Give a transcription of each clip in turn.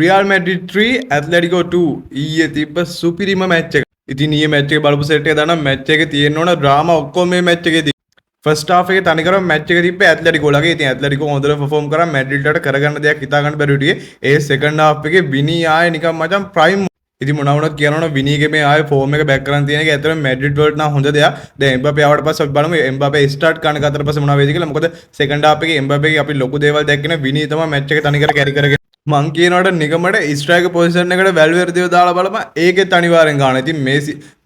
Real Madrid 3 ඇත්ලටිකෝ 2 ඊයේ තිබ්බ සුපිරිම මැච් එක. ඉතින් ඊයේ මැච් එක බලපු සෙට් එක දානම් මැච් එකේ තියෙන්න ඕන ඩ්‍රාමා ඔක්කොම මේ මැච් එකේදී. ෆස්ට් හාෆ් එකේ තනිකරම මැච් එක තිබ්බේ ඇත්ලටිකෝ ළගේ. ඉතින් ඇත්ලටිකෝ හොඳට පර්ෆෝම් කරා මැඩ්‍රිඩ්ට කරගන්න දෙයක් හිතා ගන්න බැරි හිටියේ. ඒ සෙකන්ඩ් හාෆ් එකේ විනී ආයේ නිකන් මචං ප්‍රයිම්. ඉතින් මොනවා වුණත් කියනවනේ විනීගේ මේ ආයේ ෆෝම් එක බැක් කරන් තියෙන එක ඇත්තටම මැඩ්‍රිඩ් වලට නම් හොඳ දෙයක්. දැන් එම්බාපේ ආවට පස්සේ අපි බලමු එම්බාපේ ස්ටාර්ට් කරන එක අතර පස්සේ මොනවා වෙයිද කියලා. මොකද සෙකන්ඩ් හාෆ් එකේ එම්බාපේගේ අපි ලොකු දේවල් දැක්කේ විනී තමයි මැච් එක තනිකර කැරි කරගෙන මං කියනවට නිකමට ස්ට්‍රයිකර් පොසිෂන් එකට වැල්වෙර්දිව දාලා බලපන් ඒකෙත් අනිවාර්යෙන් ගන්න. ඉතින්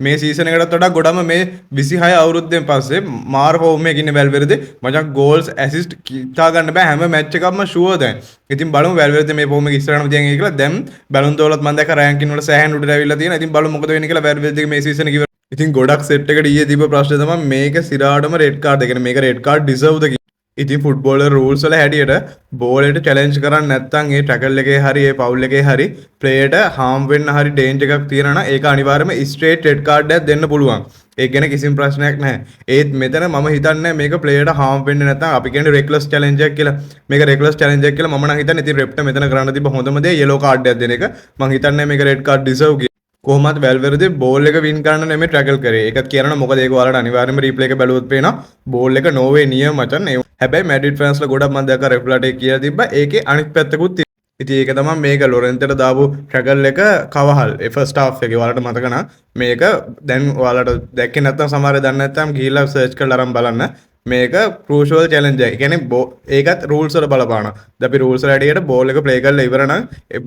මේ සීසන් එකටත් වඩා ගොඩම මේ 26 අවුරුද්දෙන් පස්සේ මාර ෆෝම් එකකින් ඉන්නේ වැල්වෙර්දි. මචං ගෝල්ස් ඇසිස්ට් කිතා ගන්න බෑ හැම මැච් එකක්ම ෂුවර් දැන්. ඉතින් බලමු වැල්වෙර්දි මේ ෆෝම් එක ඉස්සරහටම තියන් කියලා. දැන් බැලුන් දෝලත් මම දැක්ක රෑන්කින් වල සෑහෙන උඩට ඇවිල්ලා තියෙනවා. ඉතින් බලමු මොකද වෙන්නේ කියලා වැල්වෙර්දිගේ මේ සීසන් එක ඉවර. ඉතින් ගොඩක් සෙට් එකට ඊයේ දීප ප්‍රශ්නේ තමයි මේක සිරාටම රෙඩ් කාඩ්. ඒ කියන්නේ මේක රෙඩ් කාඩ් ඩිසර්ව්ද කියලා. ඉතින් ෆුට්බෝලර් රූල්ස් වල හැටියට බෝලෙට චැලෙන්ජ් කරන්නේ නැත්නම් ඒ ටැකල් එකේ හරි ඒ පවුල් එකේ හරි ප්ලේයට හාම් වෙන්න හරි ඩේන්ජර් එකක් තියෙනවා නම් ඒක අනිවාර්යයෙන්ම ස්ට්‍රේට් රෙඩ් කාඩ් එකක් දෙන්න පුළුවන්. ඒක ගැන කිසිම ප්‍රශ්නයක් නැහැ. ඒත් මෙතන මම හිතන්නේ මේක ප්ලේයට හාම් වෙන්නේ නැත්නම් අපි කියන්නේ රෙක්ලස් චැලෙන්ජ් එකක් කියලා. මේක රෙක්ලස් චැලෙන්ජ් එකක් කියලා මම නම් හිතන්නේ. ඉතින් රෙප්ට මෙතන කරන්න තිබ්බ හොඳම දේ යෙලෝ කාඩ් එකක් දෙන එක. මම හිතන්නේ මේක රෙඩ් කාඩ් ඩිසර්ව් කියලා. කොහොමත් වැල්වෙර්දි බෝල් එක වින් කරන්න නෙමෙයි ටැකල් කරේ. ඒකත් කියනවා මොකද ඒක ඔයාලට අනිවාර්යයෙන්ම රීප්ලේ එක බැලුවොත් පේනවා බෝල් එක නෝවේ නියම මචන්. හැබැයි මැඩ්‍රිඩ් ෆෑන්ස්ලා ගොඩක් මම දැක්කා රෙෆ්ලාට ඒක කියලා තිබ්බා. ඒකේ අනිත් පැත්තකුත් තියෙනවා. ඉතින් ඒක තමයි මේක ලොරෙන්තට දාපු ටැකල් එක කවහල්. ඒ ෆස්ට් හාෆ් එකේ ඔයාලට මතක නම් මේක දැන් ඔයාලට දැක්කේ නැත්නම් සමහරව දන්නේ නැත්නම් ගිහිල්ලා සර්ච් කරලා අරන් බලන්න. මේක ක්‍රූෂල් චැලෙන්ජ් එක. කියන්නේ ඒකත් රූල්ස් වල බලපානවා. දැන් අපි රූල්ස් වල හැටියට බෝල් එක ප්ලේ කරලා ඉවර නම්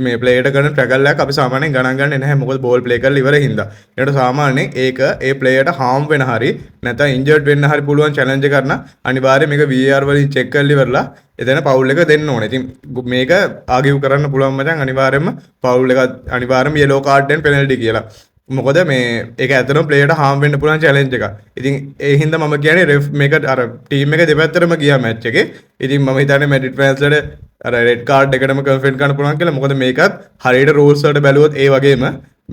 මේ ප්ලේයට කරන ටැකල් එකක් අපි සාමාන්‍යයෙන් ගණන් ගන්නේ නැහැ. මොකද බෝල් ප්ලේ කරලා ඉවර හින්දා. ඒකට සාමාන්‍යයෙන් ඒක ඒ ප්ලේයට හාම් වෙන හරි නැත්නම් ඉන්ජර්ඩ් වෙන්න හරි පුළුවන් චැලෙන්ජ් එකක් නම් අනිවාර්යයෙන් මේක VAR වලින් චෙක් කරලා ඉවරලා එතන පවුල් එක දෙන්න ඕනේ. ඉතින් මේක ආගිව් කරන්න පුළුවන් මචං අනිවාර්යයෙන්ම පවුල් එක අනිවාර්යයෙන්ම යෙලෝ කාඩ් එකෙන් පෙනල්ටි කියලා. මොකද මේ ඒක ඇත්තටම ප්ලේයට හාම් වෙන්න පුළුවන් චැලෙන්ජ් එකක්. ඉතින් ඒ හින්දා මම කියන්නේ රෙෆ් මේක අර ටීම් එක දෙපැත්තටම ගියා මැච් එකේ. ඉතින් මම හිතන්නේ මැඩ්‍රිඩ් ෆෑන්ස්ලාට අර රෙඩ් කාඩ් එකටම කන්ෆර්ම් කරන්න පුළුවන් කියලා. මොකද මේකත් හරියට රූල්ස් වලට බැලුවොත් ඒ වගේම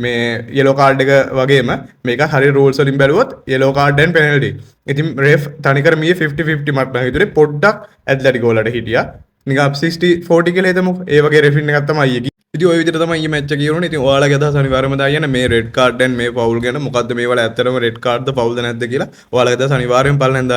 මේ යෙලෝ කාඩ් එක වගේම මේක හරිය රූල්ස් වලින් බැලුවොත් යෙලෝ කාඩ් and penalty. ඉතින් රෙෆ් තනිකර මේ 50-50 මට නම් හිතුනේ පොඩ්ඩක් ඇත්ලටිකෝ වලට හිටියා. නිකන් 60-40 කියලා හිතමු. ඒ වගේ රෙෆින් එකක් තමයි ඊයේ. ඉතින් ওই විදිහට තමයි ඊයේ මැච් එක ගියුනේ. ඉතින් ඔයාලගේ අදහස අනිවාර්යයෙන්ම දාන්න මේ රෙඩ් කාඩ් and මේ ෆවුල් ගැන මොකද්ද මේවල ඇත්තටම රෙඩ් කාඩ්ද ෆවුල්ද නැද්ද කියලා ඔයාලගේ අදහස අනිවාර්යයෙන්ම බලන්න.